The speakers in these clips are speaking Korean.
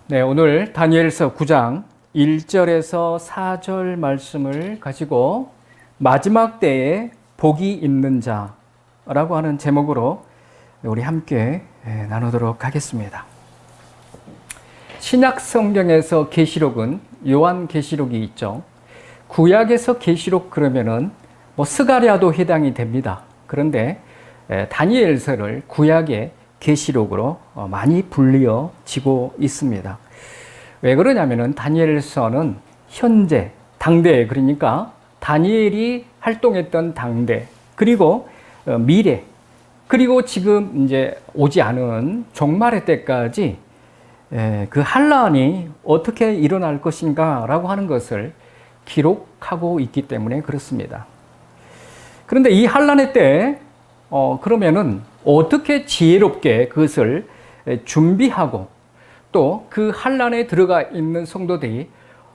네, 오늘 다니엘서 9장 1절에서 4절 말씀을 가지고 마지막 때에 복이 있는 자라고 하는 제목으로 우리 함께 나누도록 하겠습니다. 신약 성경에서 계시록은 요한계시록이 있죠. 구약에서 계시록 그러면은 스가랴도 해당이 됩니다. 그런데 다니엘서를 구약의 계시록으로 많이 불리어지고 있습니다. 왜 그러냐면은 다니엘서는 현재 당대, 그러니까 다니엘이 활동했던 당대, 그리고 미래, 그리고 지금 이제 오지 않은 종말의 때까지 그 환란이 어떻게 일어날 것인가라고 하는 것을 기록하고 있기 때문에 그렇습니다. 그런데 이 환란의 때 그러면은 어떻게 지혜롭게 그것을 준비하고 또 그 환란에 들어가 있는 성도들이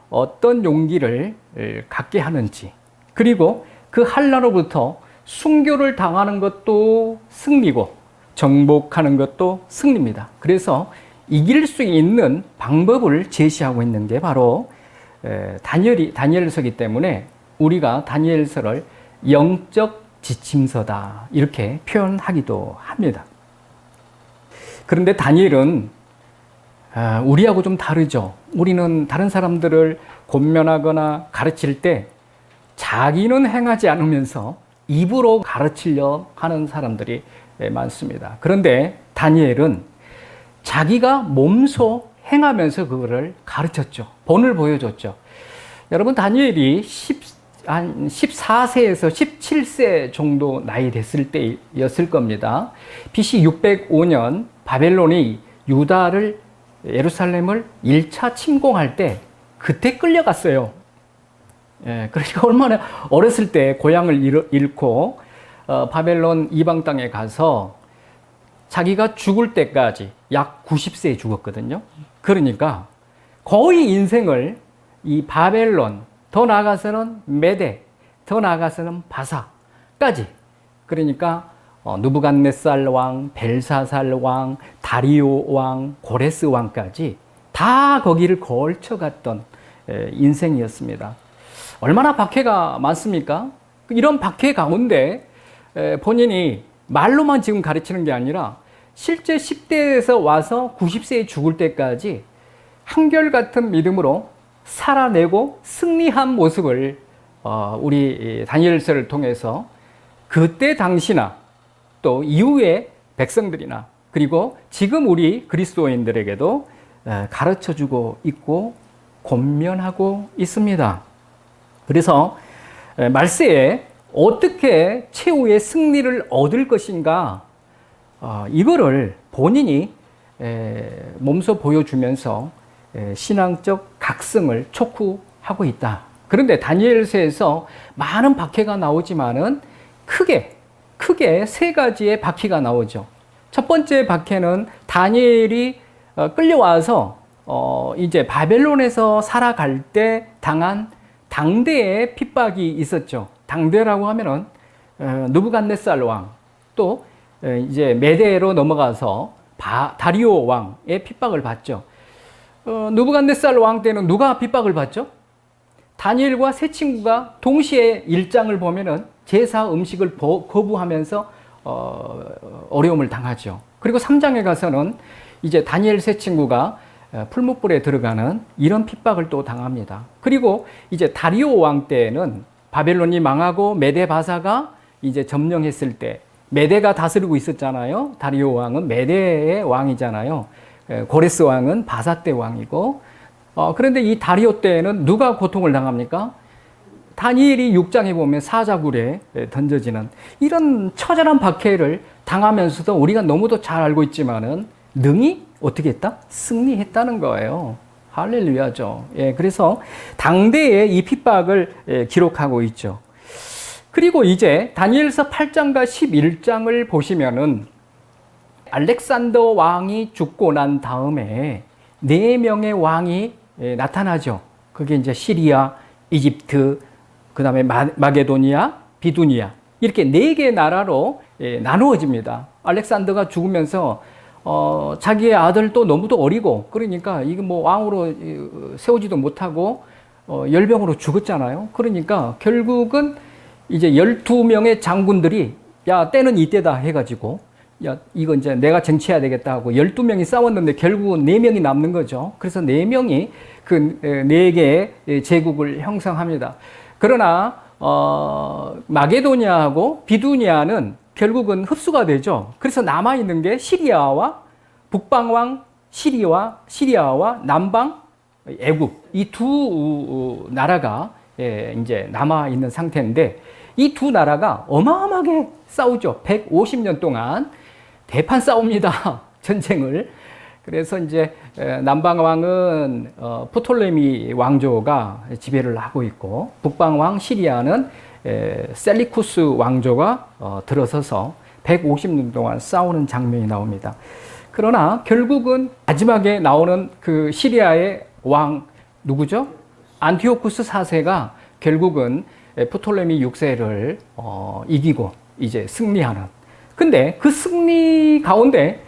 어떤 용기를 갖게 하는지, 그리고 그 환란으로부터 순교를 당하는 것도 승리고 정복하는 것도 승리입니다. 그래서 이길 수 있는 방법을 제시하고 있는 게 바로 다니엘서이기 때문에 우리가 다니엘서를 영적 지침서다 이렇게 표현하기도 합니다. 그런데 다니엘은 우리하고 좀 다르죠. 우리는 다른 사람들을 권면하거나 가르칠 때 자기는 행하지 않으면서 입으로 가르치려 하는 사람들이 많습니다. 그런데 다니엘은 자기가 몸소 행하면서 그거를 가르쳤죠. 본을 보여줬죠. 여러분, 다니엘이 한 14세에서 17세 정도 나이 됐을 때였을 겁니다. BC 605년 바벨론이 유다를, 예루살렘을 1차 침공할 때 그때 끌려갔어요. 그러니까 얼마나 어렸을 때 고향을 잃고 바벨론 이방 땅에 가서 자기가 죽을 때까지 약 90세에 죽었거든요. 그러니까 거의 인생을 이 바벨론, 더 나아가서는 메대, 더 나아가서는 바사까지, 그러니까 누부갓네살 왕, 벨사살 왕, 다리오 왕, 고레스 왕까지 다 거기를 걸쳐갔던 인생이었습니다. 얼마나 박해가 많습니까? 이런 박해 가운데 본인이 말로만 지금 가르치는 게 아니라 실제 10대에서 와서 90세에 죽을 때까지 한결같은 믿음으로 살아내고 승리한 모습을 우리 다니엘서를 통해서 그때 당시나 또 이후의 백성들이나 그리고 지금 우리 그리스도인들에게도 가르쳐주고 있고 권면하고 있습니다. 그래서 말세에 어떻게 최후의 승리를 얻을 것인가, 이거를 본인이 몸소 보여주면서 신앙적 각성을 촉구하고 있다. 그런데 다니엘서에서 많은 박해가 나오지만은 크게 세 가지의 박해가 나오죠. 첫 번째 박해는 다니엘이 끌려와서 이제 바벨론에서 살아갈 때 당한 당대의 핍박이 있었죠. 당대라고 하면은 누부갓네살 왕, 또 이제 메대로 넘어가서 다리오 왕의 핍박을 받죠. 누부갓네살 왕 때는 누가 핍박을 받죠? 다니엘과 세 친구가 동시에 일장을 보면은 제사 음식을 거부하면서 어려움을 당하죠. 그리고 3장에 가서는 이제 다니엘 세 친구가 풀무불에 들어가는 이런 핍박을 또 당합니다. 그리고 이제 다리오 왕 때는 바벨론이 망하고 메데 바사가 이제 점령했을 때, 메데가 다스리고 있었잖아요. 다리오 왕은 메데의 왕이잖아요. 고레스 왕은 바사 때 왕이고, 그런데 이 다리오 때는 누가 고통을 당합니까? 다니엘이 6장에 보면 사자굴에 던져지는 이런 처절한 박해를 당하면서도 우리가 너무도 잘 알고 있지만은 능히 어떻게 했다? 승리했다는 거예요. 할렐루야죠. 그래서 당대의 이 핍박을 기록하고 있죠. 그리고 이제 다니엘서 8장과 11장을 보시면은 알렉산더 왕이 죽고 난 다음에 4명의 왕이 나타나죠. 그게 이제 시리아, 이집트, 그 다음에 마게도니아, 비두니아, 이렇게 4개 나라로 나누어집니다. 알렉산더가 죽으면서 자기의 아들도 너무도 어리고 그러니까 이게 뭐 왕으로 세우지도 못하고 열병으로 죽었잖아요. 그러니까 결국은 이제 12명의 장군들이 야, 때는 이때다 해가지고 야, 이거 이제 내가 쟁취해야 되겠다 하고 12명이 싸웠는데 결국은 4명이 남는 거죠. 그래서 4명이 그 4개의 제국을 형성합니다. 그러나 마게도니아하고 비두니아는 결국은 흡수가 되죠. 그래서 남아있는 게 시리아와 북방왕 시리아와 남방 애굽 이 두 나라가 이제 남아있는 상태인데 이 두 나라가 어마어마하게 싸우죠. 150년 동안 대판 싸웁니다. 전쟁을. 그래서 이제 남방왕은 프톨레미 왕조가 지배를 하고 있고 북방왕 시리아는 셀리쿠스 왕조가 들어서서 150년 동안 싸우는 장면이 나옵니다. 그러나 결국은 마지막에 나오는 그 시리아의 왕 누구죠? 안티오쿠스 4세가 결국은 프톨레미 6세를 이기고 이제 승리하는. 근데 그 승리 가운데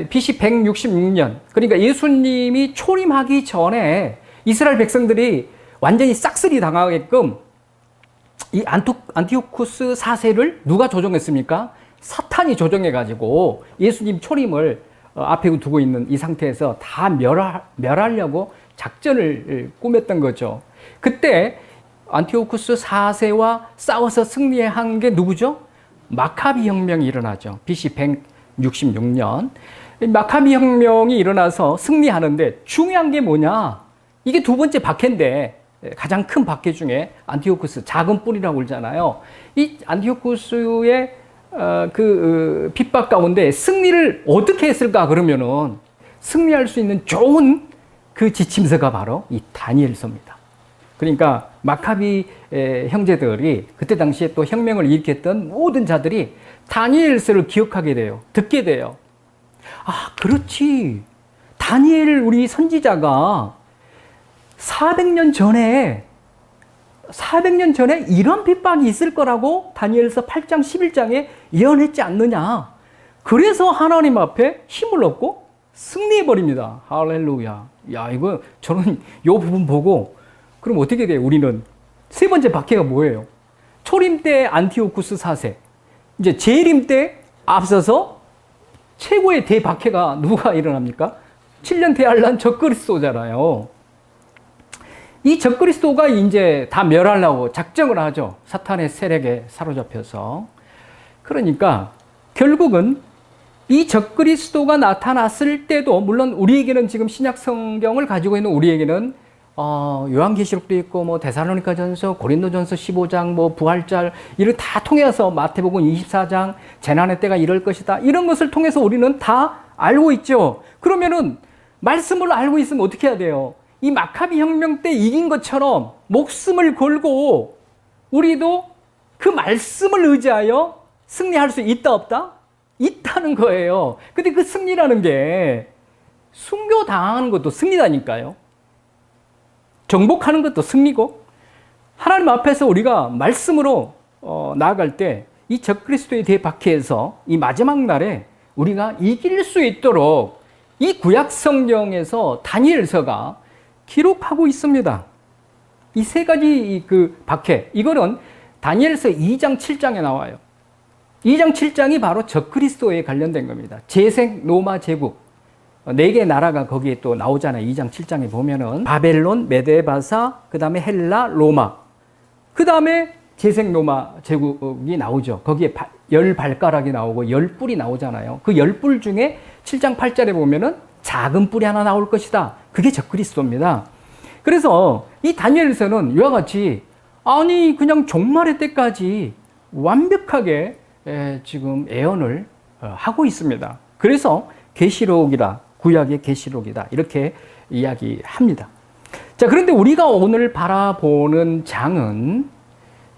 BC 166년 그러니까 예수님이 초림하기 전에 이스라엘 백성들이 완전히 싹쓸이 당하게끔 이 안티오쿠스 4세를 누가 조종했습니까? 사탄이 조종해가지고 예수님 초림을 앞에 두고 있는 이 상태에서 다 멸하려고 작전을 꾸몄던 거죠. 그때 안티오쿠스 4세와 싸워서 승리한 게 누구죠? 마카비 혁명이 일어나죠. BC 166년. 마카비 혁명이 일어나서 승리하는데 중요한 게 뭐냐? 이게 두 번째 박해인데 가장 큰 박해 중에 안티오쿠스 작은 뿔이라고 그러잖아요. 이 안티오쿠스의 그 핍박 가운데 승리를 어떻게 했을까 그러면은 승리할 수 있는 좋은 그 지침서가 바로 이 다니엘서입니다. 그러니까 마카비 형제들이 그때 당시에 또 혁명을 일으켰던 모든 자들이 다니엘서를 기억하게 돼요. 듣게 돼요. 아, 그렇지. 다니엘 우리 선지자가 400년 전에 이런 핍박이 있을 거라고 다니엘서 8장 11장에 예언했지 않느냐. 그래서 하나님 앞에 힘을 얻고 승리해버립니다. 할렐루야. 야, 이거 저는 이 부분 보고 그럼 어떻게 돼요? 우리는 세 번째 박해가 뭐예요? 초림 때 안티오쿠스 4세, 이제 재림 때 앞서서 최고의 대박해가 누가 일어납니까? 7년 대환란 적그리스도잖아요. 이 적그리스도가 이제 다 멸하려고 작정을 하죠. 사탄의 세력에 사로잡혀서. 그러니까 결국은 이 적그리스도가 나타났을 때도 물론 우리에게는 지금 신약 성경을 가지고 있는 우리에게는 요한계시록도 있고 뭐 데살로니가전서, 고린도전서 15장, 뭐 부활절 이를 다 통해서 마태복음 24장 재난의 때가 이럴 것이다. 이런 것을 통해서 우리는 다 알고 있죠. 그러면은 말씀을 알고 있으면 어떻게 해야 돼요? 이 마카비 혁명 때 이긴 것처럼 목숨을 걸고 우리도 그 말씀을 의지하여 승리할 수 있다 없다? 있다는 거예요. 근데 그 승리라는 게 순교당하는 것도 승리다니까요. 정복하는 것도 승리고 하나님 앞에서 우리가 말씀으로 나아갈 때 이 적그리스도에 대해 박해해서 이 마지막 날에 우리가 이길 수 있도록 이 구약 성경에서 다니엘서가 기록하고 있습니다. 이 세 가지 그 박해, 이거는 다니엘서 2장 7장에 나와요. 2장 7장이 바로 적그리스도에 관련된 겁니다. 재생 로마 제국 4개 나라가 거기에 또 나오잖아요. 2장 7장에 보면은 바벨론, 메데바사, 그 다음에 헬라, 로마, 그 다음에 재생 로마 제국이 나오죠. 거기에 10발가락이 나오고 10뿔이 나오잖아요. 그 10뿔 중에 7장 8절에 보면은 작은 뿔이 하나 나올 것이다. 그게 적그리스도입니다. 그래서 이 다니엘서는 이와 같이 아니 그냥 종말의 때까지 완벽하게 지금 예언을 하고 있습니다. 그래서 계시록이라, 구약의 계시록이다 이렇게 이야기합니다. 자, 그런데 우리가 오늘 바라보는 장은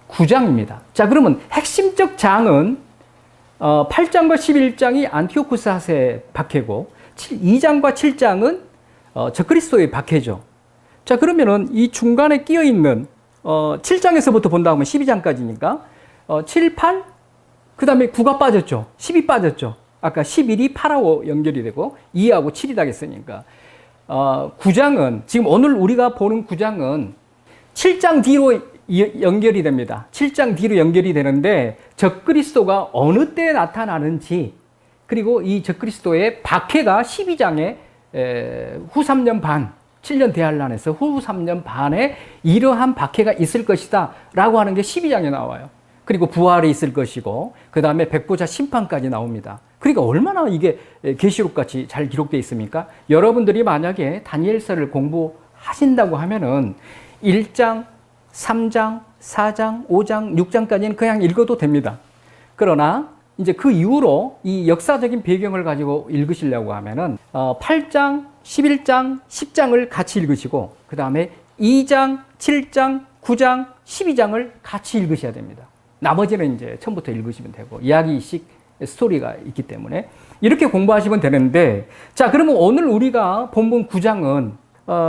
9장입니다. 자, 그러면 핵심적 장은 8장과 11장이 안티오쿠스 4세 박해고 2장과 7장은 적그리스도의 박해죠. 자, 그러면은 이 중간에 끼어 있는 7장에서부터 본다 하면 12장까지니까 7, 8, 그 다음에 9가 빠졌죠. 10이 빠졌죠. 아까 11이 8하고 연결이 되고 2하고 7이 다겠으니까 9장은 지금 오늘 우리가 보는 9장은 7장 뒤로 연결이 됩니다. 7장 뒤로 연결이 되는데 적그리스도가 어느 때 나타나는지 그리고 이 적그리스도의 박해가 12장에 후 3년 반 7년 대환란에서 후 3년 반에 이러한 박해가 있을 것이다 라고 하는 게 12장에 나와요. 그리고 부활이 있을 것이고 그 다음에 백보자 심판까지 나옵니다. 그러니까 얼마나 이게 계시록같이 잘 기록되어 있습니까? 여러분들이 만약에 다니엘서를 공부하신다고 하면은 1장, 3장, 4장, 5장, 6장까지는 그냥 읽어도 됩니다. 그러나 이제 그 이후로 이 역사적인 배경을 가지고 읽으시려고 하면은 8장, 11장, 10장을 같이 읽으시고 그 다음에 2장, 7장, 9장, 12장을 같이 읽으셔야 됩니다. 나머지는 이제 처음부터 읽으시면 되고 이야기식 스토리가 있기 때문에 이렇게 공부하시면 되는데 자 그러면 오늘 우리가 본문 9장은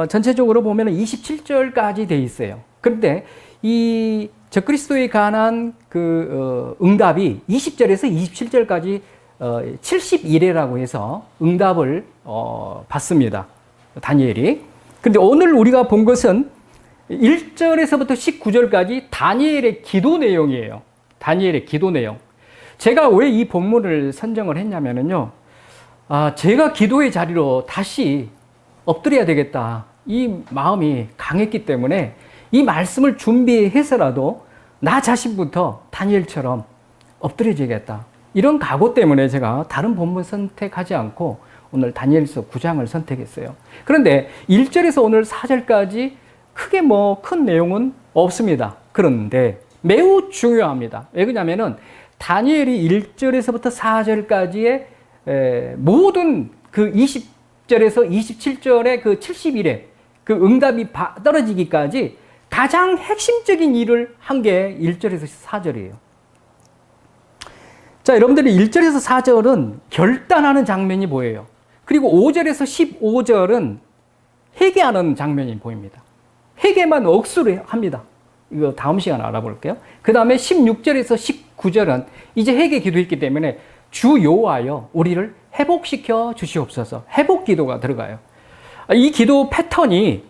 전체적으로 보면 27절까지 돼 있어요. 그런데 이 적그리스도에 관한 그 응답이 20절에서 27절까지 70일이라고 해서 응답을 받습니다. 다니엘이. 근데 오늘 우리가 본 것은 1절에서부터 19절까지 다니엘의 기도 내용이에요. 다니엘의 기도 내용. 제가 왜 이 본문을 선정을 했냐면요. 제가 기도의 자리로 다시 엎드려야 되겠다. 이 마음이 강했기 때문에 이 말씀을 준비해서라도 나 자신부터 다니엘처럼 엎드려지겠다. 이런 각오 때문에 제가 다른 본문 선택하지 않고 오늘 다니엘서 9장을 선택했어요. 그런데 1절에서 오늘 4절까지 크게 뭐 큰 내용은 없습니다. 그런데 매우 중요합니다. 왜 그러냐면은 다니엘이 1절에서부터 4절까지의 모든 그 20절에서 27절의 그 70일에 그 응답이 떨어지기까지 가장 핵심적인 일을 한 게 1절에서 4절이에요. 자, 여러분들이 1절에서 4절은 결단하는 장면이 보여요. 그리고 5절에서 15절은 회개하는 장면이 보입니다. 회개만 억수로 합니다. 이거 다음 시간에 알아볼게요. 그 다음에 16절에서 19절은 이제 회개 기도했기 때문에 주 여호와여 우리를 회복시켜 주시옵소서. 회복 기도가 들어가요. 이 기도 패턴이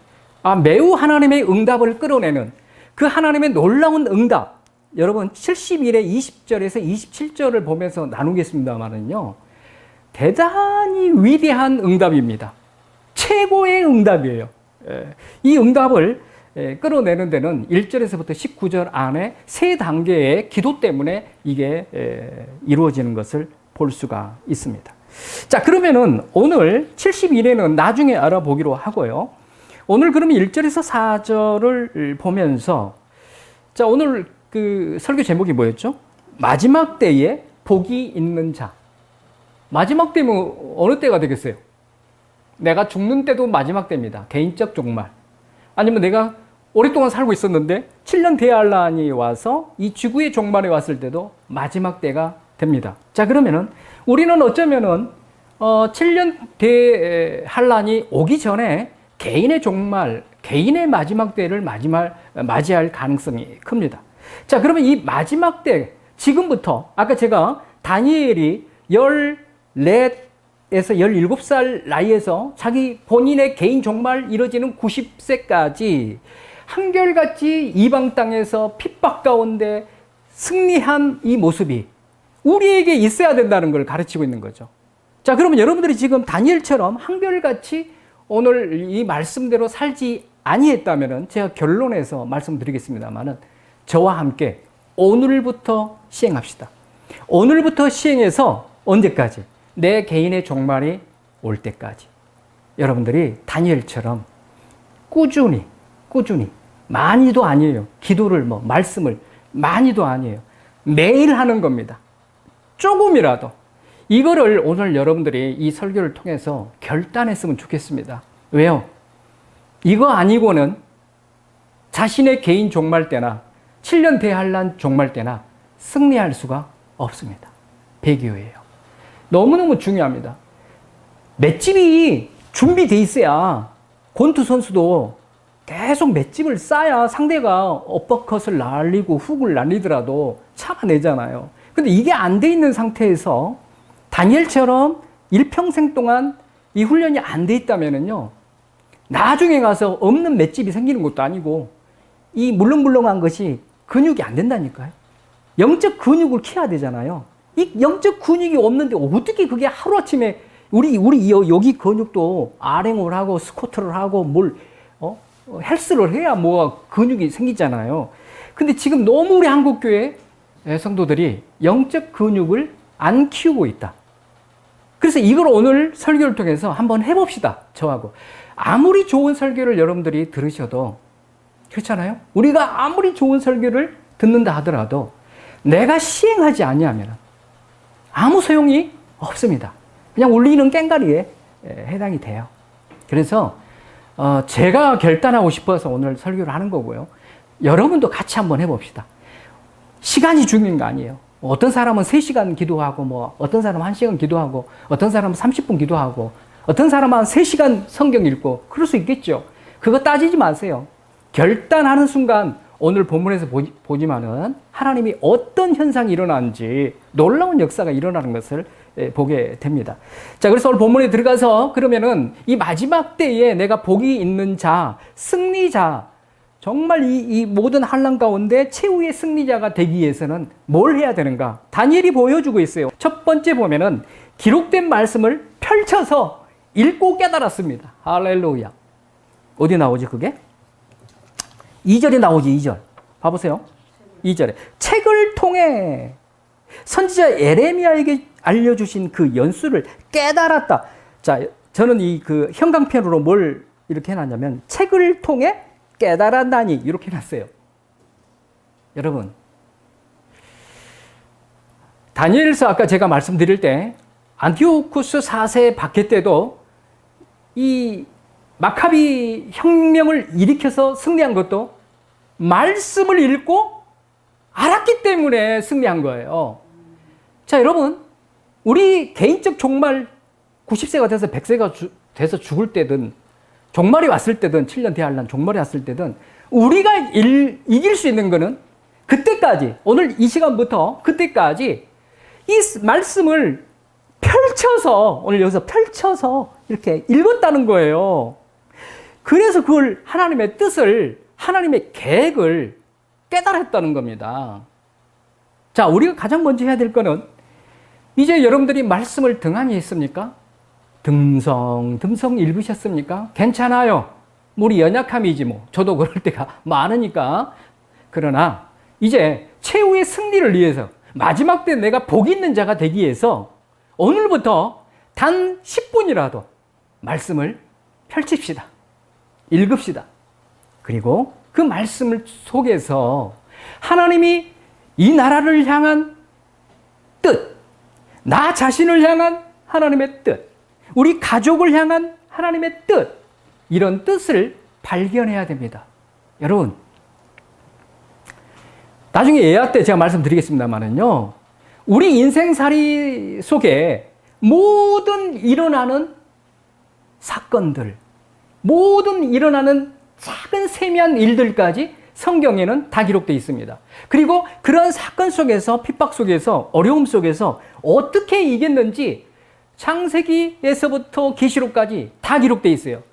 매우 하나님의 응답을 끌어내는 그 하나님의 놀라운 응답. 여러분 70일에 20절에서 27절을 보면서 나누겠습니다만은요. 대단히 위대한 응답입니다. 최고의 응답이에요. 이 응답을 끌어내는 데는 1절에서부터 19절 안에 세 단계의 기도 때문에 이게 이루어지는 것을 볼 수가 있습니다. 자, 그러면은 오늘 70일에는 나중에 알아보기로 하고요. 오늘 그러면 1절에서 4절을 보면서 자, 오늘 그 설교 제목이 뭐였죠? 마지막 때에 복이 있는 자. 마지막 때면 어느 때가 되겠어요? 내가 죽는 때도 마지막 때입니다. 개인적 종말. 아니면 내가 오랫동안 살고 있었는데 7년 대환란이 와서 이 지구의 종말에 왔을 때도 마지막 때가 됩니다. 자, 그러면은 우리는 어쩌면은 7년 대환란이 오기 전에 개인의 종말, 개인의 마지막 때를 맞이할 가능성이 큽니다. 자, 그러면 이 마지막 때, 지금부터, 아까 제가 다니엘이 14에서 17살 나이에서 자기 본인의 개인 종말 이뤄지는 90세까지 한결같이 이방 땅에서 핍박 가운데 승리한 이 모습이 우리에게 있어야 된다는 걸 가르치고 있는 거죠. 자, 그러면 여러분들이 지금 다니엘처럼 한결같이 오늘 이 말씀대로 살지 아니했다면 제가 결론에서 말씀드리겠습니다만은 저와 함께 오늘부터 시행합시다. 오늘부터 시행해서 언제까지? 내 개인의 종말이 올 때까지. 여러분들이 다니엘처럼 꾸준히 많이도 아니에요. 기도를 말씀을 많이도 아니에요. 매일 하는 겁니다. 조금이라도 이거를 오늘 여러분들이 이 설교를 통해서 결단했으면 좋겠습니다. 왜요? 이거 아니고는 자신의 개인 종말 때나 7년 대환란 종말 때나 승리할 수가 없습니다. 배교예요. 너무너무 중요합니다. 맷집이 준비돼 있어야 권투 선수도 계속 맷집을 쌓아야 상대가 어퍼컷을 날리고 훅을 날리더라도 참아내잖아요. 근데 이게 안 돼 있는 상태에서 다니엘처럼 일평생 동안 이 훈련이 안 돼 있다면요, 나중에 가서 없는 맷집이 생기는 것도 아니고, 이 물렁물렁한 것이 근육이 안 된다니까요. 영적 근육을 키워야 되잖아요. 이 영적 근육이 없는데 어떻게 그게 하루아침에 우리 여기 근육도 아랭을 하고 스쿼트를 하고 헬스를 해야 뭐 근육이 생기잖아요. 근데 지금 너무 우리 한국교회 성도들이 영적 근육을 안 키우고 있다. 그래서 이걸 오늘 설교를 통해서 한번 해봅시다. 저하고. 아무리 좋은 설교를 여러분들이 들으셔도, 그렇잖아요? 우리가 아무리 좋은 설교를 듣는다 하더라도 내가 시행하지 아니하면 아무 소용이 없습니다. 그냥 울리는 꽹과리에 해당이 돼요. 그래서 제가 결단하고 싶어서 오늘 설교를 하는 거고요. 여러분도 같이 한번 해봅시다. 시간이 중요한 거 아니에요. 어떤 사람은 3시간 기도하고, 어떤 사람은 1시간 기도하고, 어떤 사람은 30분 기도하고, 어떤 사람은 3시간 성경 읽고, 그럴 수 있겠죠. 그거 따지지 마세요. 결단하는 순간, 오늘 본문에서 보지만은 하나님이 어떤 현상이 일어나는지 놀라운 역사가 일어나는 것을 보게 됩니다. 자, 그래서 오늘 본문에 들어가서 그러면은 이 마지막 때에 내가 복이 있는 자, 승리자, 정말 이 모든 환난 가운데 최후의 승리자가 되기 위해서는 뭘 해야 되는가? 다니엘이 보여주고 있어요. 첫 번째 보면은 기록된 말씀을 펼쳐서 읽고 깨달았습니다. 할렐루야. 어디 나오지 그게? 2절에 나오지, 2절. 봐보세요. 2절에. 책을 통해 선지자 예레미야에게 알려주신 그 연수를 깨달았다. 자, 저는 그 형광펜으로 뭘 이렇게 해놨냐면, 책을 통해 깨달았다니, 이렇게 해놨어요. 여러분, 다니엘서 아까 제가 말씀드릴 때, 안티오쿠스 4세 박해 때도 이 마카비 혁명을 일으켜서 승리한 것도 말씀을 읽고 알았기 때문에 승리한 거예요. 자, 여러분, 우리 개인적 종말 90세가 돼서 100세가 돼서 죽을 때든, 종말이 왔을 때든, 7년 대환란 종말이 왔을 때든, 우리가 이길 수 있는 거는 그때까지, 오늘 이 시간부터 그때까지 이 말씀을 펼쳐서, 오늘 여기서 펼쳐서 이렇게 읽었다는 거예요. 그래서 그걸 하나님의 뜻을, 하나님의 계획을 깨달았다는 겁니다. 자, 우리가 가장 먼저 해야 될 거는, 이제 여러분들이 말씀을 등한히 했습니까? 듬성 읽으셨습니까? 괜찮아요. 우리 연약함이지 뭐. 저도 그럴 때가 많으니까. 그러나 이제 최후의 승리를 위해서, 마지막 때 내가 복 있는 자가 되기 위해서 오늘부터 단 10분이라도 말씀을 펼칩시다. 읽읍시다. 그리고 그 말씀을 속에서 하나님이 이 나라를 향한 뜻, 나 자신을 향한 하나님의 뜻, 우리 가족을 향한 하나님의 뜻, 이런 뜻을 발견해야 됩니다. 여러분, 나중에 예화 때 제가 말씀드리겠습니다만은요, 우리 인생살이 속에 모든 일어나는 사건들, 모든 일어나는 작은 세미한 일들까지 성경에는 다 기록되어 있습니다. 그리고 그런 사건 속에서, 핍박 속에서, 어려움 속에서 어떻게 이겼는지 창세기에서부터 계시록까지 다 기록되어 있어요.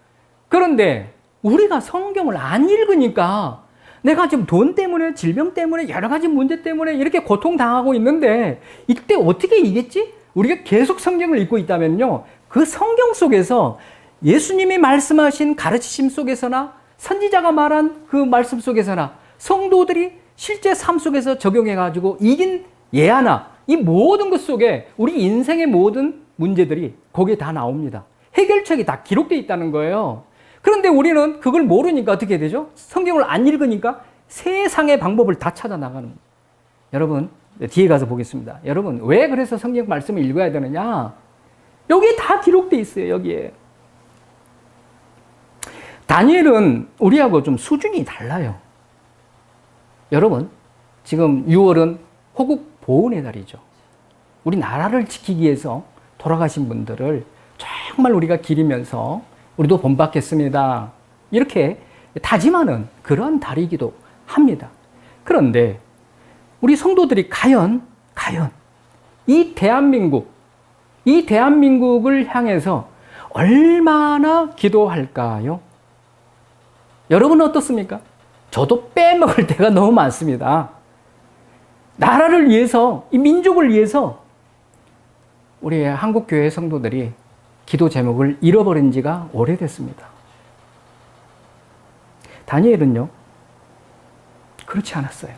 그런데 우리가 성경을 안 읽으니까 내가 지금 돈 때문에, 질병 때문에, 여러 가지 문제 때문에 이렇게 고통당하고 있는데 이때 어떻게 이겼지? 우리가 계속 성경을 읽고 있다면요, 그 성경 속에서 예수님이 말씀하신 가르치심 속에서나 선지자가 말한 그 말씀 속에서나 성도들이 실제 삶 속에서 적용해가지고 이긴 예화나 이 모든 것 속에 우리 인생의 모든 문제들이 거기에 다 나옵니다. 해결책이 다 기록되어 있다는 거예요. 그런데 우리는 그걸 모르니까 어떻게 되죠? 성경을 안 읽으니까 세상의 방법을 다 찾아 나가는 거예요. 여러분, 뒤에 가서 보겠습니다. 여러분, 왜 그래서 성경 말씀을 읽어야 되느냐? 여기에 다 기록되어 있어요, 여기에. 다니엘은 우리하고 좀 수준이 달라요. 여러분, 지금 6월은 호국 보훈의 달이죠. 우리 나라를 지키기 위해서 돌아가신 분들을 정말 우리가 기리면서 우리도 본받겠습니다, 이렇게 다짐하는 그런 달이기도 합니다. 그런데 우리 성도들이 과연 이 대한민국 이 대한민국을 향해서 얼마나 기도할까요? 여러분은 어떻습니까? 저도 빼먹을 때가 너무 많습니다. 나라를 위해서, 이 민족을 위해서 우리 한국교회 성도들이 기도 제목을 잃어버린 지가 오래됐습니다. 다니엘은요, 그렇지 않았어요.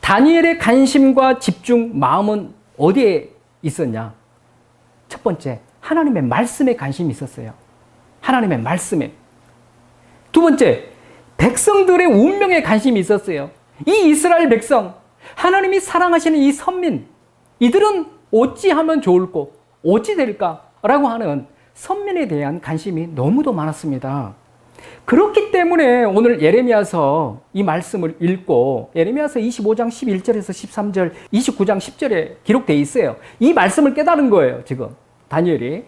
다니엘의 관심과 집중, 마음은 어디에 있었냐? 첫 번째, 하나님의 말씀에 관심이 있었어요. 하나님의 말씀에. 두 번째, 백성들의 운명에 관심이 있었어요. 이 이스라엘 백성, 하나님이 사랑하시는 이 선민, 이들은 어찌하면 좋을꼬, 어찌 될까라고 하는 선민에 대한 관심이 너무도 많았습니다. 그렇기 때문에 오늘 예레미야서 이 말씀을 읽고 예레미야서 25장 11절에서 13절, 29장 10절에 기록되어 있어요. 이 말씀을 깨달은 거예요, 지금 다니엘이.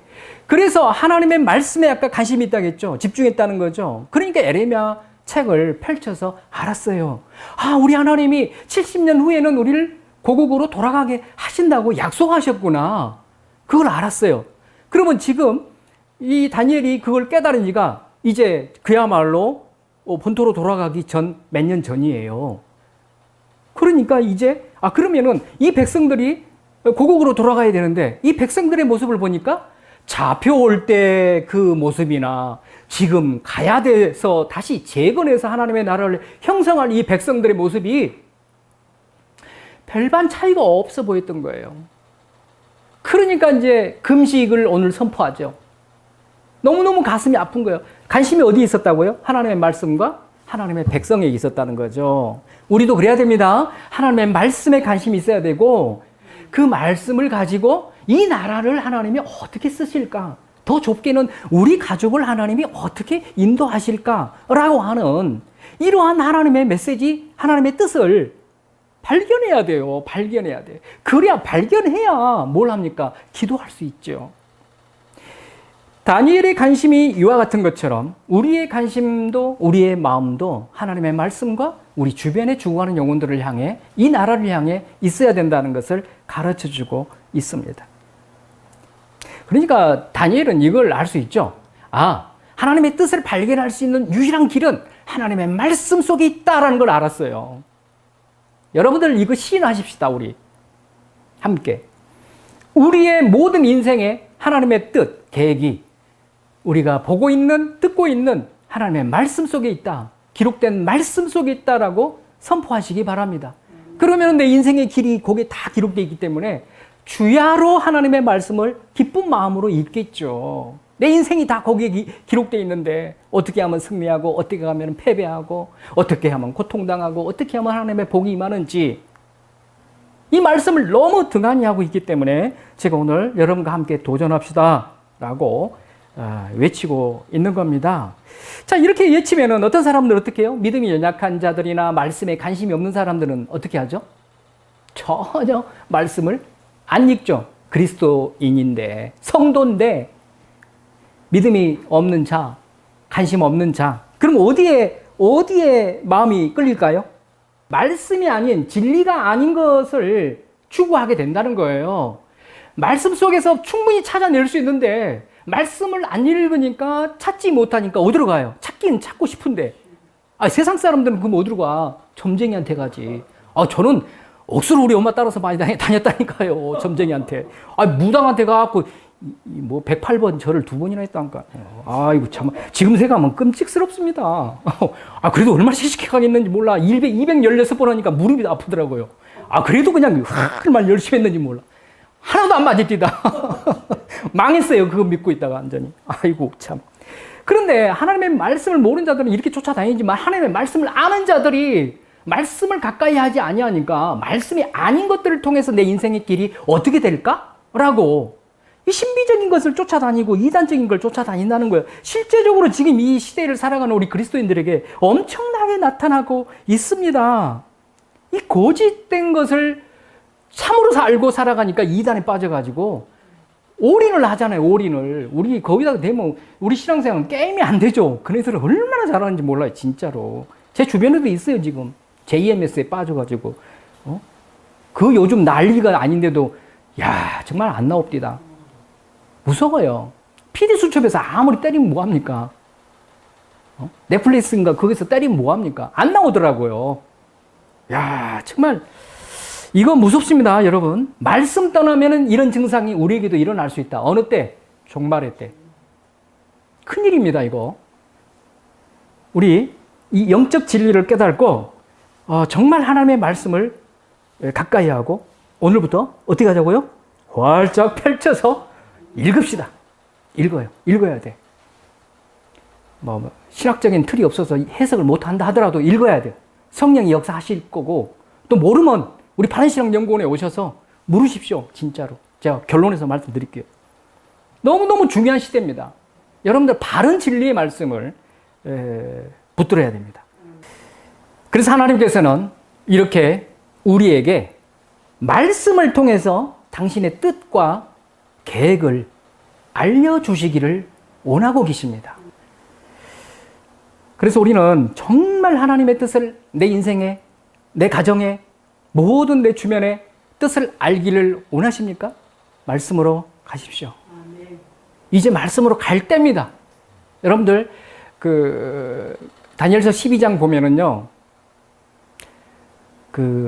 그래서 하나님의 말씀에 아까 관심이 있다겠죠. 집중했다는 거죠. 그러니까 예레미야 책을 펼쳐서 알았어요. 아, 우리 하나님이 70년 후에는 우리를 고국으로 돌아가게 하신다고 약속하셨구나. 그걸 알았어요. 그러면 지금 이 다니엘이 그걸 깨달은 지가 이제 그야말로 본토로 돌아가기 전 몇 년 전이에요. 그러니까 이제 그러면은 이 백성들이 고국으로 돌아가야 되는데 이 백성들의 모습을 보니까 잡혀올 때 그 모습이나 지금 가야 돼서 다시 재건해서 하나님의 나라를 형성할 이 백성들의 모습이 별반 차이가 없어 보였던 거예요. 그러니까 이제 금식을 오늘 선포하죠. 너무너무 가슴이 아픈 거예요. 관심이 어디에 있었다고요? 하나님의 말씀과 하나님의 백성에 있었다는 거죠. 우리도 그래야 됩니다. 하나님의 말씀에 관심이 있어야 되고 그 말씀을 가지고 이 나라를 하나님이 어떻게 쓰실까? 더 좁게는 우리 가족을 하나님이 어떻게 인도하실까라고 하는 이러한 하나님의 메시지, 하나님의 뜻을 발견해야 돼요. 발견해야 돼. 그래야 발견해야 뭘 합니까? 기도할 수 있죠. 다니엘의 관심이 이와 같은 것처럼 우리의 관심도 우리의 마음도 하나님의 말씀과 우리 주변에 죽어가는 영혼들을 향해 이 나라를 향해 있어야 된다는 것을 가르쳐주고 있습니다. 그러니까 다니엘은 이걸 알 수 있죠. 하나님의 뜻을 발견할 수 있는 유일한 길은 하나님의 말씀 속에 있다라는 걸 알았어요. 여러분들 이거 시인하십시다. 우리 함께. 우리의 모든 인생에 하나님의 뜻, 계획이 우리가 보고 있는, 듣고 있는 하나님의 말씀 속에 있다. 기록된 말씀 속에 있다라고 선포하시기 바랍니다. 그러면 내 인생의 길이 거기에 다 기록되어 있기 때문에 주야로 하나님의 말씀을 기쁜 마음으로 읽겠죠. 내 인생이 다 거기에 기록되어 있는데 어떻게 하면 승리하고 어떻게 하면 패배하고 어떻게 하면 고통당하고 어떻게 하면 하나님의 복이 임하는지 이 말씀을 너무 등한히 하고 있기 때문에 제가 오늘 여러분과 함께 도전합시다 라고 외치고 있는 겁니다. 자, 이렇게 외치면은 어떤 사람들은 어떻게 해요? 믿음이 연약한 자들이나 말씀에 관심이 없는 사람들은 어떻게 하죠? 전혀 말씀을 안 읽죠. 그리스도인인데, 성도인데, 믿음이 없는 자, 관심 없는 자. 그럼 어디에 마음이 끌릴까요? 말씀이 아닌, 진리가 아닌 것을 추구하게 된다는 거예요. 말씀 속에서 충분히 찾아낼 수 있는데, 말씀을 안 읽으니까 찾지 못하니까 어디로 가요? 찾긴 찾고 싶은데. 세상 사람들은 그럼 어디로 가? 점쟁이한테 가지. 저는 억수로 우리 엄마 따라서 많이 다녔다니까요. 점쟁이한테. 무당한테 가갖고, 108번 절을 2번이나 했다니까. 아이고, 참. 지금 생각하면 끔찍스럽습니다. 그래도 얼마나 시식해 가겠는지 몰라. 216번 하니까 무릎이 아프더라고요. 그래도 그냥 얼마나 열심히 했는지 몰라. 하나도 안 맞았디다. 망했어요. 그거 믿고 있다가 완전히. 아이고, 참. 그런데 하나님의 말씀을 모르는 자들은 이렇게 쫓아다니지만 하나님의 말씀을 아는 자들이 말씀을 가까이 하지 아니하니까 말씀이 아닌 것들을 통해서 내 인생의 길이 어떻게 될까? 라고 이 신비적인 것을 쫓아다니고 이단적인 걸 쫓아다닌다는 거예요. 실제적으로 지금 이 시대를 살아가는 우리 그리스도인들에게 엄청나게 나타나고 있습니다. 이 거짓된 것을 참으로 알고 살아가니까 이단에 빠져가지고 올인을 하잖아요. 올인을. 우리 거기다가 되면 우리 신앙생활은 게임이 안 되죠. 그래서 얼마나 잘하는지 몰라요. 진짜로. 제 주변에도 있어요. 지금. JMS에 빠져가지고. 그 요즘 난리가 아닌데도 정말 안 나옵디다. 무서워요. PD수첩에서 아무리 때리면 뭐합니까? 넷플릭스인가 거기서 때리면 뭐합니까? 안 나오더라고요. 야, 정말 이거 무섭습니다, 여러분. 말씀 떠나면은 이런 증상이 우리에게도 일어날 수 있다. 어느 때? 종말의 때. 큰일입니다, 이거. 우리 이 영적 진리를 깨닫고 정말 하나님의 말씀을 가까이 하고 오늘부터 어떻게 하자고요? 활짝 펼쳐서 읽읍시다. 읽어야 돼. 신학적인 틀이 없어서 해석을 못한다 하더라도 읽어야 돼요. 성령이 역사하실 거고, 또 모르면 우리 바른신앙연구원에 오셔서 물으십시오. 진짜로. 제가 결론에서 말씀드릴게요. 너무너무 중요한 시대입니다. 여러분들 바른 진리의 말씀을 붙들어야 됩니다. 그래서 하나님께서는 이렇게 우리에게 말씀을 통해서 당신의 뜻과 계획을 알려주시기를 원하고 계십니다. 그래서 우리는 정말 하나님의 뜻을 내 인생에, 내 가정에, 모든 내 주변에 뜻을 알기를 원하십니까? 말씀으로 가십시오. 이제 말씀으로 갈 때입니다. 여러분들 다니엘서 12장 보면은요,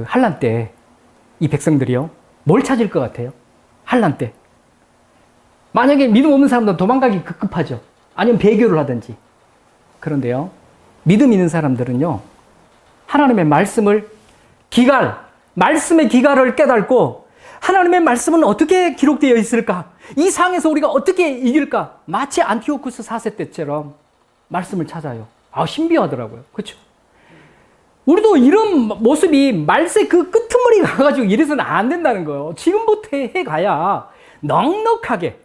환란 때 이 백성들이요, 뭘 찾을 것 같아요? 환란 때 만약에 믿음 없는 사람들은 도망가기 급급하죠. 아니면 배교를 하든지. 그런데요, 믿음 있는 사람들은요, 하나님의 말씀의 기갈을 깨닫고 하나님의 말씀은 어떻게 기록되어 있을까? 이 상에서 우리가 어떻게 이길까? 마치 안티오쿠스 4세 때처럼 말씀을 찾아요. 신비하더라고요. 그렇죠? 우리도 이런 모습이 말세 그 끄트머리 가가지고 이래서는 안 된다는 거예요. 지금부터 해가야 넉넉하게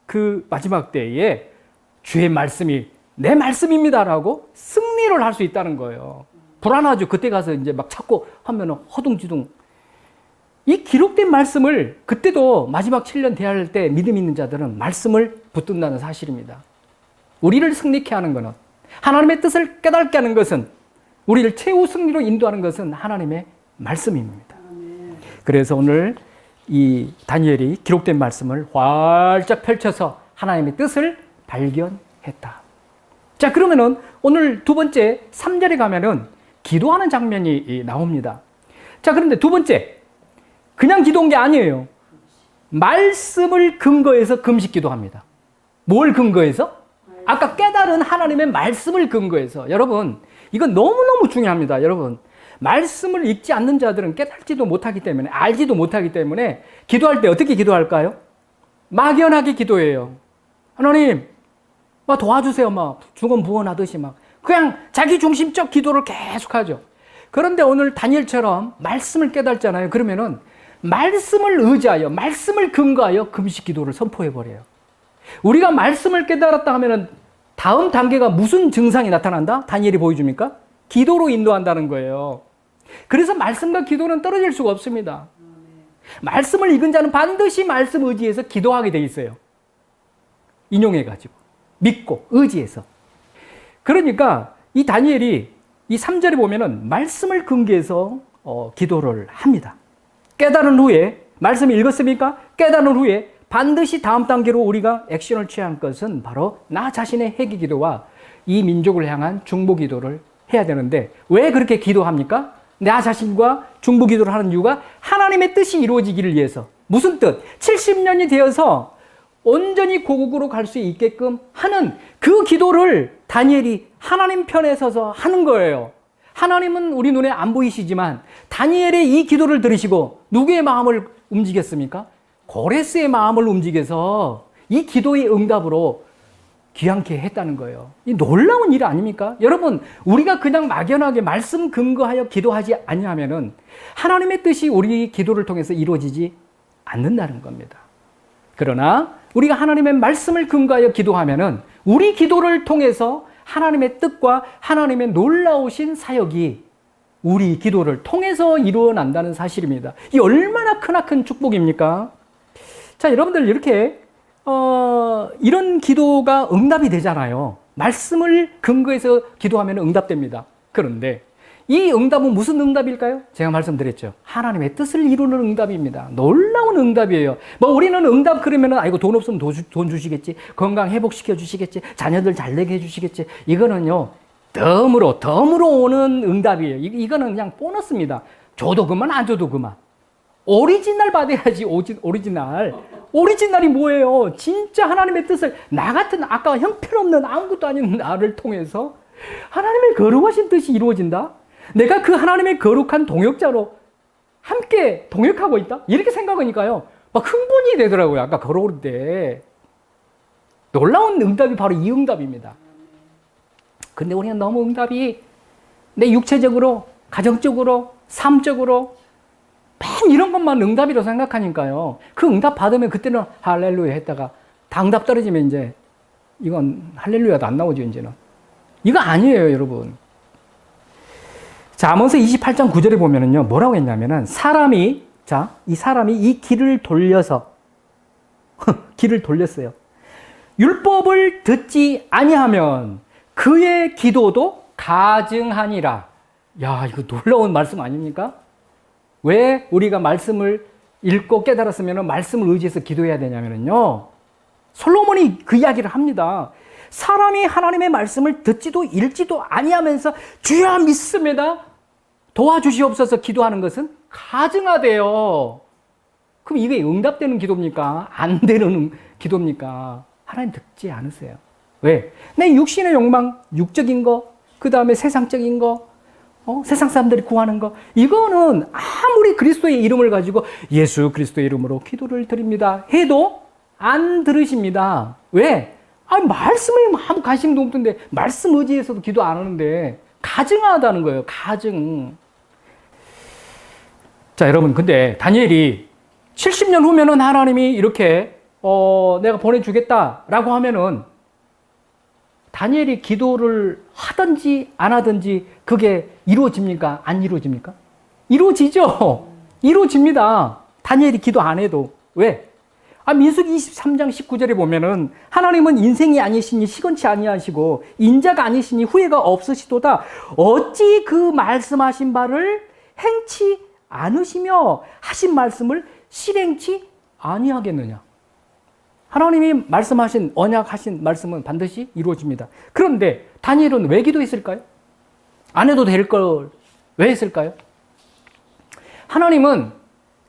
그 마지막 때에 주의 말씀이 내 말씀입니다라고 승리를 할 수 있다는 거예요. 불안하죠. 그때 가서 이제 막 찾고 하면은 허둥지둥. 이 기록된 말씀을 그때도 마지막 7년 대할 때 믿음 있는 자들은 말씀을 붙든다는 사실입니다. 우리를 승리케 하는 것은, 하나님의 뜻을 깨닫게 하는 것은, 우리를 최후 승리로 인도하는 것은 하나님의 말씀입니다. 그래서 오늘 이 다니엘이 기록된 말씀을 활짝 펼쳐서 하나님의 뜻을 발견했다. 자, 그러면은 오늘 두 번째 3절에 가면은 기도하는 장면이 나옵니다. 자, 그런데 두 번째, 그냥 기도한 게 아니에요. 말씀을 근거해서 금식 기도합니다. 뭘 근거해서? 아까 깨달은 하나님의 말씀을 근거해서. 여러분, 이건 너무너무 중요합니다. 여러분, 말씀을 읽지 않는 자들은 깨달지도 못하기 때문에, 알지도 못하기 때문에 기도할 때 어떻게 기도할까요? 막연하게 기도해요. 하나님, 도와주세요. 중언부언하듯이 그냥 자기 중심적 기도를 계속하죠. 그런데 오늘 다니엘처럼 말씀을 깨닫잖아요. 그러면은 말씀을 의지하여, 말씀을 근거하여 금식 기도를 선포해버려요. 우리가 말씀을 깨달았다 하면은 다음 단계가 무슨 증상이 나타난다? 다니엘이 보여줍니까? 기도로 인도한다는 거예요. 그래서 말씀과 기도는 떨어질 수가 없습니다. 말씀을 읽은 자는 반드시 말씀 의지해서 기도하게 돼 있어요. 인용해가지고. 믿고, 의지해서. 그러니까 이 다니엘이 이 3절에 보면은 말씀을 근거해서 기도를 합니다. 깨달은 후에, 말씀을 읽었습니까? 깨달은 후에 반드시 다음 단계로 우리가 액션을 취한 것은 바로 나 자신의 회개 기도와 이 민족을 향한 중보 기도를 해야 되는데, 왜 그렇게 기도합니까? 나 자신과 중보 기도를 하는 이유가 하나님의 뜻이 이루어지기를 위해서. 무슨 뜻? 70년이 되어서 온전히 고국으로 갈 수 있게끔 하는 그 기도를 다니엘이 하나님 편에 서서 하는 거예요. 하나님은 우리 눈에 안 보이시지만 다니엘의 이 기도를 들으시고 누구의 마음을 움직였습니까? 고레스의 마음을 움직여서 이 기도의 응답으로 귀향케 했다는 거예요. 이 놀라운 일 아닙니까? 여러분, 우리가 그냥 막연하게 말씀 근거하여 기도하지 않냐면은 하나님의 뜻이 우리 기도를 통해서 이루어지지 않는다는 겁니다. 그러나 우리가 하나님의 말씀을 근거하여 기도하면은 우리 기도를 통해서 하나님의 뜻과 하나님의 놀라우신 사역이 우리 기도를 통해서 이루어난다는 사실입니다. 이 얼마나 크나큰 축복입니까? 자, 여러분들 이렇게 이런 기도가 응답이 되잖아요. 말씀을 근거해서 기도하면 응답됩니다. 그런데 이 응답은 무슨 응답일까요? 제가 말씀드렸죠. 하나님의 뜻을 이루는 응답입니다. 놀라운 응답이에요. 뭐 우리는 응답 그러면은 아이고 돈 없으면 돈 주시겠지. 건강 회복시켜 주시겠지. 자녀들 잘 되게 해 주시겠지. 이거는요. 덤으로 오는 응답이에요. 이거는 그냥 보너스입니다. 줘도 그만 안 줘도 그만. 오리지널 받아야지. 오리지널. 오리지널이 뭐예요? 진짜 하나님의 뜻을 나 같은 아까 형편없는 아무것도 아닌 나를 통해서 하나님의 거룩하신 뜻이 이루어진다? 내가 그 하나님의 거룩한 동역자로 함께 동역하고 있다? 이렇게 생각하니까요. 막 흥분이 되더라고요. 아까 걸어올 때. 놀라운 응답이 바로 이 응답입니다. 근데 우리는 너무 응답이 내 육체적으로, 가정적으로, 삶적으로 막 이런 것만 응답이라고 생각하니까요. 그 응답 받으면 그때는 할렐루야 했다가 당답 떨어지면 이제 이건 할렐루야도 안 나오죠, 이제는. 이거 아니에요, 여러분. 자, 아모스 28장 9절에 보면은요, 뭐라고 했냐면은, 이 사람이 이 길을 돌려서, 길을 돌렸어요. 율법을 듣지 아니하면 그의 기도도 가증하니라. 야, 이거 놀라운 말씀 아닙니까? 왜 우리가 말씀을 읽고 깨달았으면 말씀을 의지해서 기도해야 되냐면요, 솔로몬이 그 이야기를 합니다. 사람이 하나님의 말씀을 듣지도 읽지도 아니하면서 주여 믿습니다. 도와주시옵소서 기도하는 것은 가증하대요. 그럼 이게 응답되는 기도입니까? 안 되는 기도입니까? 하나님 듣지 않으세요. 왜? 내 육신의 욕망, 육적인 거, 그 다음에 세상적인 거, 세상 사람들이 구하는 거, 이거는 아무리 그리스도의 이름을 가지고 예수 그리스도의 이름으로 기도를 드립니다 해도 안 들으십니다. 왜? 말씀에 아무 관심도 없던데 말씀 의지해서도 기도 안 하는데 가증하다는 거예요. 가증. 자, 여러분, 근데 다니엘이 70년 후면은 하나님이 이렇게 내가 보내주겠다라고 하면은 다니엘이 기도를 하든지 안 하든지 그게 이루어집니까? 안 이루어집니까? 이루어지죠. 이루어집니다. 다니엘이 기도 안 해도. 왜? 민수기 23장 19절에 보면은 하나님은 인생이 아니시니 시건치 아니하시고 인자가 아니시니 후회가 없으시도다. 어찌 그 말씀하신 바를 행치 않으시며 하신 말씀을 실행치 아니하겠느냐. 하나님이 말씀하신 언약하신 말씀은 반드시 이루어집니다. 그런데 다니엘은 왜 기도했을까요? 안 해도 될 걸 왜 했을까요? 하나님은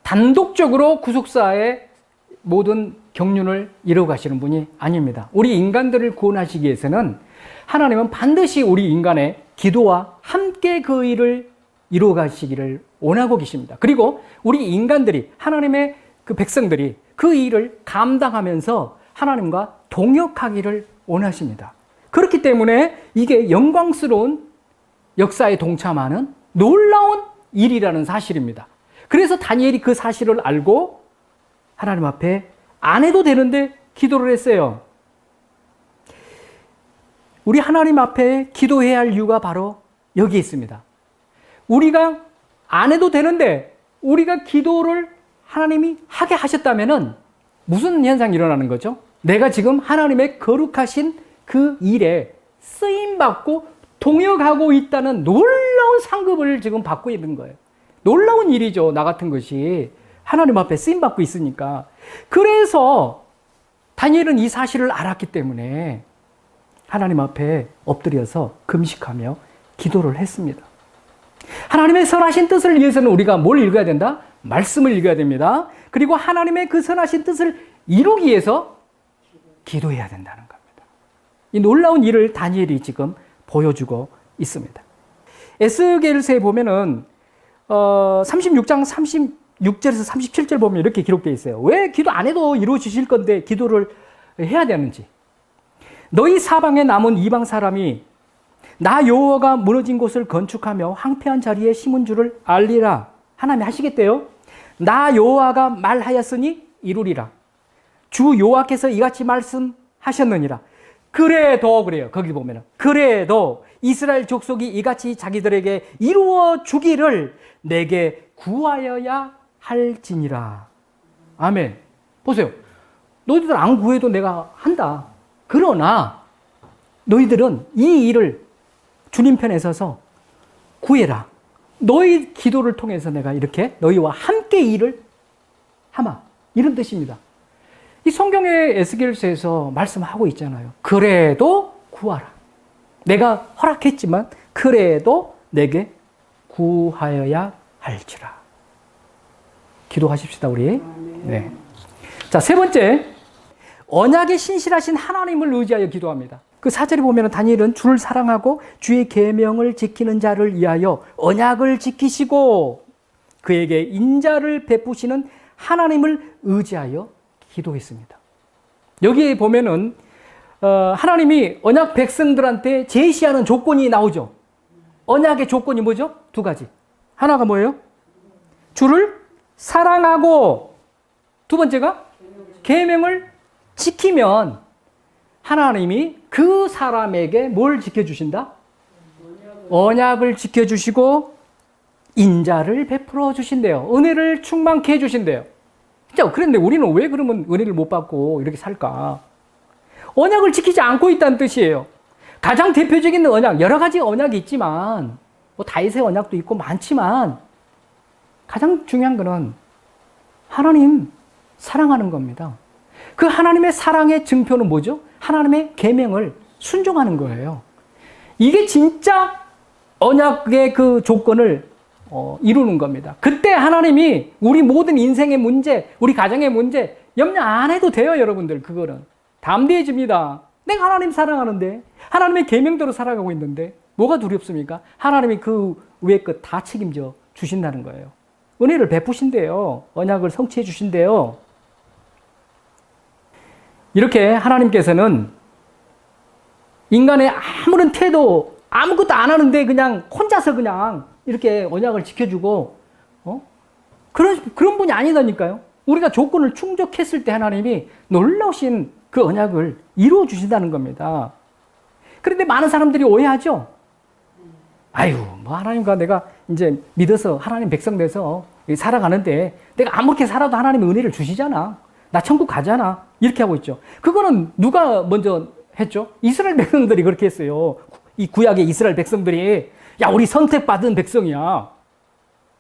단독적으로 구속사의 모든 경륜을 이루어 가시는 분이 아닙니다. 우리 인간들을 구원하시기 위해서는 하나님은 반드시 우리 인간의 기도와 함께 그 일을 이루어 가시기를 원하고 계십니다. 그리고 우리 인간들이, 하나님의 그 백성들이 그 일을 감당하면서 하나님과 동역하기를 원하십니다. 그렇기 때문에 이게 영광스러운 역사에 동참하는 놀라운 일이라는 사실입니다. 그래서 다니엘이 그 사실을 알고 하나님 앞에 안 해도 되는데 기도를 했어요. 우리 하나님 앞에 기도해야 할 이유가 바로 여기 있습니다. 우리가 안 해도 되는데 우리가 기도를 하나님이 하게 하셨다면은 무슨 현상이 일어나는 거죠? 내가 지금 하나님의 거룩하신 그 일에 쓰임받고 동역하고 있다는 놀라운 상급을 지금 받고 있는 거예요. 놀라운 일이죠. 나 같은 것이 하나님 앞에 쓰임받고 있으니까. 그래서 다니엘은 이 사실을 알았기 때문에 하나님 앞에 엎드려서 금식하며 기도를 했습니다. 하나님의 선하신 뜻을 위해서는 우리가 뭘 읽어야 된다? 말씀을 읽어야 됩니다. 그리고 하나님의 그 선하신 뜻을 이루기 위해서 기도해야 된다는 겁니다. 이 놀라운 일을 다니엘이 지금 보여주고 있습니다. 에스겔서에 보면은 36장 36절에서 37절 보면 이렇게 기록되어 있어요. 왜 기도 안 해도 이루어지실 건데 기도를 해야 되는지. 너희 사방에 남은 이방 사람이 나 여호와가 무너진 곳을 건축하며 황폐한 자리에 심은 줄을 알리라. 하나님이 하시겠대요. 나 여호와가 말하였으니 이루리라. 주 여호와께서 이같이 말씀하셨느니라. 그래도 그래요. 거기 보면은 그래도 이스라엘 족속이 이같이 자기들에게 이루어 주기를 내게 구하여야 할지니라. 아멘. 보세요. 너희들 안 구해도 내가 한다. 그러나 너희들은 이 일을 주님 편에 서서 구해라. 너희 기도를 통해서 내가 이렇게 너희와 함께 일을 하마. 이런 뜻입니다. 이 성경의 에스겔서에서 말씀하고 있잖아요. 그래도 구하라. 내가 허락했지만 그래도 내게 구하여야 할지라. 기도하십시다, 우리. 네. 자, 세 번째. 언약에 신실하신 하나님을 의지하여 기도합니다. 그 4절에 보면 다니엘은 주를 사랑하고 주의 계명을 지키는 자를 위하여 언약을 지키시고 그에게 인자를 베푸시는 하나님을 의지하여 기도했습니다. 여기에 보면은 하나님이 언약 백성들한테 제시하는 조건이 나오죠. 언약의 조건이 뭐죠? 두 가지. 하나가 뭐예요? 주를 사랑하고 두 번째가 계명을 지키면 하나님이 그 사람에게 뭘 지켜주신다? 언약을 지켜주시고 인자를 베풀어 주신대요. 은혜를 충만케 해주신대요. 자, 그런데 우리는 왜 그러면 은혜를 못 받고 이렇게 살까? 언약을 지키지 않고 있다는 뜻이에요. 가장 대표적인 언약, 여러 가지 언약이 있지만 뭐 다윗의 언약도 있고 많지만 가장 중요한 거는 하나님 사랑하는 겁니다. 그 하나님의 사랑의 증표는 뭐죠? 하나님의 계명을 순종하는 거예요. 이게 진짜 언약의 그 조건을 이루는 겁니다. 그때 하나님이 우리 모든 인생의 문제, 우리 가정의 문제 염려 안 해도 돼요, 여러분들. 그거는 담대해집니다. 내가 하나님 사랑하는데, 하나님의 계명대로 살아가고 있는데 뭐가 두렵습니까? 하나님이 그 위에 것 다 책임져 주신다는 거예요. 은혜를 베푸신대요. 언약을 성취해 주신대요. 이렇게 하나님께서는 인간의 아무런 태도, 아무것도 안 하는데 그냥 혼자서 그냥 이렇게 언약을 지켜주고, 그런 분이 아니다니까요. 우리가 조건을 충족했을 때 하나님이 놀라우신 그 언약을 이루어 주신다는 겁니다. 그런데 많은 사람들이 오해하죠? 아유, 뭐 하나님과 내가 이제 믿어서 하나님 백성 돼서 살아가는데 내가 아무렇게 살아도 하나님이 은혜를 주시잖아. 나 천국 가잖아. 이렇게 하고 있죠. 그거는 누가 먼저 했죠? 이스라엘 백성들이 그렇게 했어요. 이 구약의 이스라엘 백성들이, 야, 우리 선택받은 백성이야.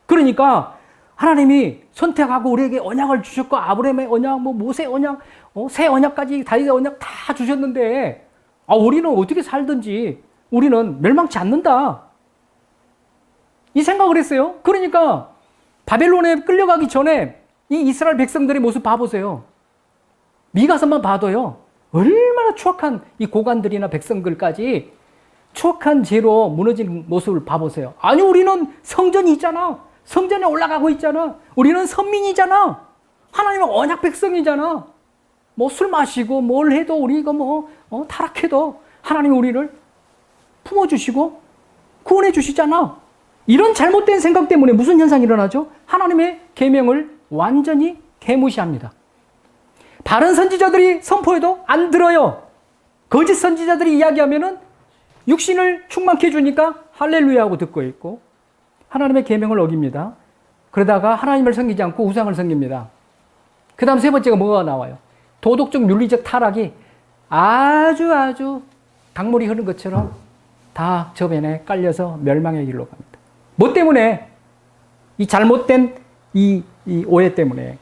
그러니까 하나님이 선택하고 우리에게 언약을 주셨고, 아브라함의 언약, 뭐 모세 언약, 새 언약까지 다윗의 언약 다 주셨는데, 우리는 어떻게 살든지 우리는 멸망치 않는다. 이 생각을 했어요. 그러니까 바벨론에 끌려가기 전에 이 이스라엘 백성들의 모습 봐보세요. 미가서만 봐도요, 얼마나 추악한 이 고관들이나 백성들까지 추악한 죄로 무너진 모습을 봐보세요. 아니, 우리는 성전이 있잖아. 성전에 올라가고 있잖아. 우리는 선민이잖아. 하나님은 언약 백성이잖아. 뭐 술 마시고 뭘 해도 우리 이거 타락해도 하나님 우리를 품어주시고 구원해 주시잖아. 이런 잘못된 생각 때문에 무슨 현상이 일어나죠? 하나님의 계명을 완전히 개무시합니다. 바른 선지자들이 선포해도 안 들어요. 거짓 선지자들이 이야기하면은 육신을 충만케 해주니까 할렐루야 하고 듣고 있고, 하나님의 계명을 어깁니다. 그러다가 하나님을 섬기지 않고 우상을 섬깁니다. 그 다음 세 번째가 뭐가 나와요? 도덕적 윤리적 타락이 아주 강물이 흐른 것처럼 다 저변에 깔려서 멸망의 길로 갑니다. 뭐 때문에? 이 잘못된 이 오해 때문에,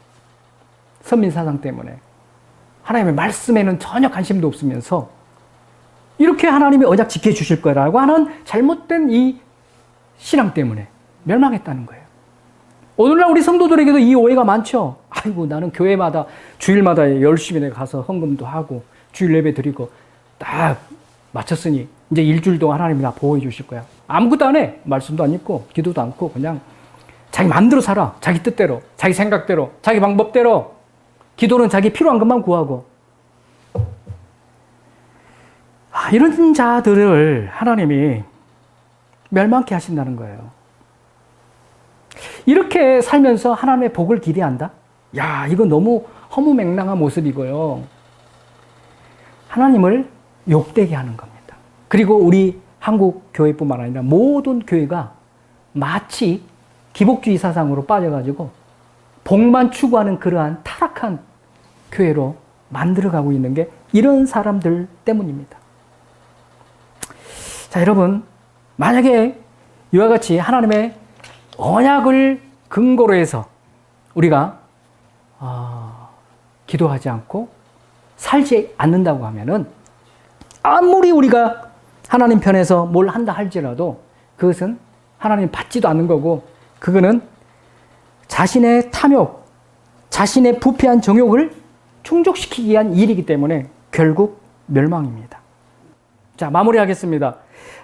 선민사상 때문에, 하나님의 말씀에는 전혀 관심도 없으면서 이렇게 하나님이 언약 지켜주실 거라고 하는 잘못된 이 신앙 때문에 멸망했다는 거예요. 오늘날 우리 성도들에게도 이 오해가 많죠. 아이고, 나는 교회마다 주일마다 열심히 내가 가서 헌금도 하고 주일 예배 드리고 딱 마쳤으니 이제 일주일 동안 하나님이 나 보호해 주실 거야. 아무것도 안 해. 말씀도 안 읽고 기도도 않고 그냥 자기 마음대로 살아. 자기 뜻대로, 자기 생각대로, 자기 방법대로. 기도는 자기 필요한 것만 구하고. 이런 자들을 하나님이 멸망케 하신다는 거예요. 이렇게 살면서 하나님의 복을 기대한다? 야, 이거 너무 허무맹랑한 모습이고요. 하나님을 욕되게 하는 겁니다. 그리고 우리 한국 교회뿐만 아니라 모든 교회가 마치 기복주의 사상으로 빠져가지고 복만 추구하는 그러한 타락한 교회로 만들어가고 있는 게 이런 사람들 때문입니다. 자, 여러분, 만약에 이와 같이 하나님의 언약을 근거로 해서 우리가 기도하지 않고 살지 않는다고 하면은 아무리 우리가 하나님 편에서 뭘 한다 할지라도 그것은 하나님 받지도 않는 거고 그거는 자신의 탐욕, 자신의 부패한 정욕을 충족시키기 위한 일이기 때문에 결국 멸망입니다. 자, 마무리하겠습니다.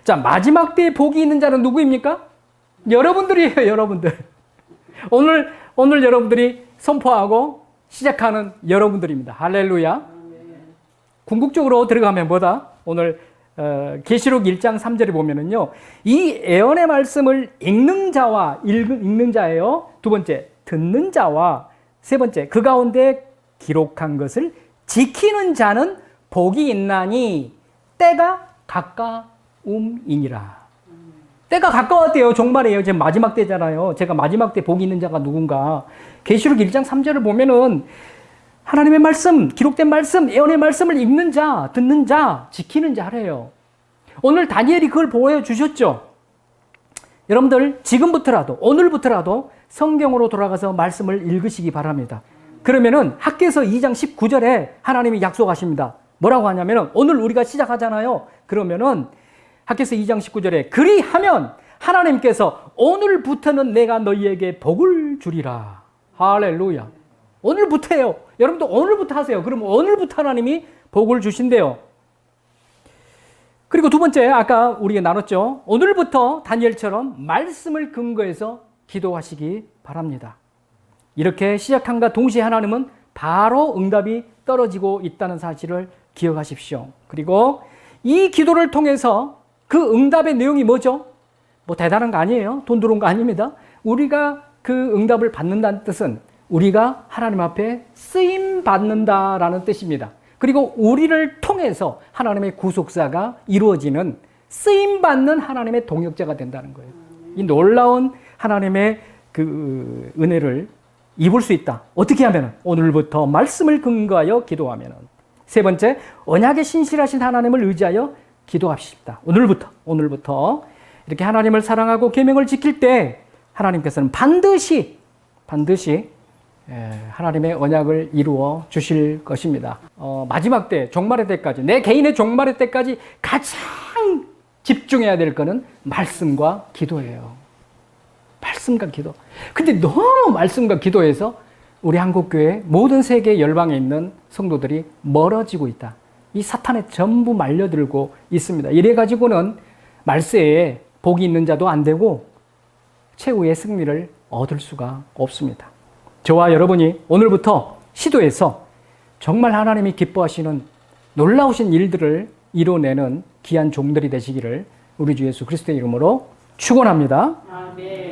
자, 마지막 때에 복이 있는 자는 누구입니까? 여러분들이에요, 여러분들. 오늘 여러분들이 선포하고 시작하는 여러분들입니다. 할렐루야. 궁극적으로 들어가면 뭐다? 오늘 계시록 1장 3절에 보면은요. 이 예언의 말씀을 읽는 자와 읽는 자예요. 두 번째, 듣는 자와 세 번째, 그 가운데 기록한 것을 지키는 자는 복이 있나니 때가 가까움이니라. 때가 가까웠대요. 종말이에요. 지금 마지막 때잖아요. 제가 마지막 때 복이 있는 자가 누군가. 계시록 1장 3절을 보면은 하나님의 말씀, 기록된 말씀, 예언의 말씀을 읽는 자, 듣는 자, 지키는 자 하래요. 오늘 다니엘이 그걸 보여주셨죠. 여러분들 지금부터라도 오늘부터라도 성경으로 돌아가서 말씀을 읽으시기 바랍니다. 그러면은 학개서 2장 19절에 하나님이 약속하십니다. 뭐라고 하냐면은 오늘 우리가 시작하잖아요. 그러면은 학개서 2장 19절에 그리하면 하나님께서 오늘부터는 내가 너희에게 복을 주리라. 할렐루야. 오늘부터예요. 여러분도 오늘부터 하세요. 그럼 오늘부터 하나님이 복을 주신대요. 그리고 두 번째, 아까 우리가 나눴죠. 오늘부터 다니엘처럼 말씀을 근거해서 기도하시기 바랍니다. 이렇게 시작함과 동시에 하나님은 바로 응답이 떨어지고 있다는 사실을 기억하십시오. 그리고 이 기도를 통해서 그 응답의 내용이 뭐죠? 뭐 대단한 거 아니에요. 돈 들어온 거 아닙니다. 우리가 그 응답을 받는다는 뜻은 우리가 하나님 앞에 쓰임 받는다라는 뜻입니다. 그리고 우리를 통해서 하나님의 구속사가 이루어지는 쓰임 받는 하나님의 동역자가 된다는 거예요. 이 놀라운 하나님의 그 은혜를 입을 수 있다. 어떻게 하면은? 오늘부터 말씀을 근거하여 기도하면은. 세 번째, 언약에 신실하신 하나님을 의지하여 기도합시다. 오늘부터 이렇게 하나님을 사랑하고 계명을 지킬 때 하나님께서는 반드시 하나님의 언약을 이루어 주실 것입니다. 마지막 때, 종말의 때까지, 내 개인의 종말의 때까지 가장 집중해야 될 거는 말씀과 기도예요. 말씀과 기도. 근데 너무 말씀과 기도에서 우리 한국교회 모든 세계 열방에 있는 성도들이 멀어지고 있다. 이 사탄에 전부 말려들고 있습니다. 이래가지고는 말세에 복이 있는 자도 안 되고 최후의 승리를 얻을 수가 없습니다. 저와 여러분이 오늘부터 시도해서 정말 하나님이 기뻐하시는 놀라우신 일들을 이뤄내는 귀한 종들이 되시기를 우리 주 예수 그리스도의 이름으로 축원합니다.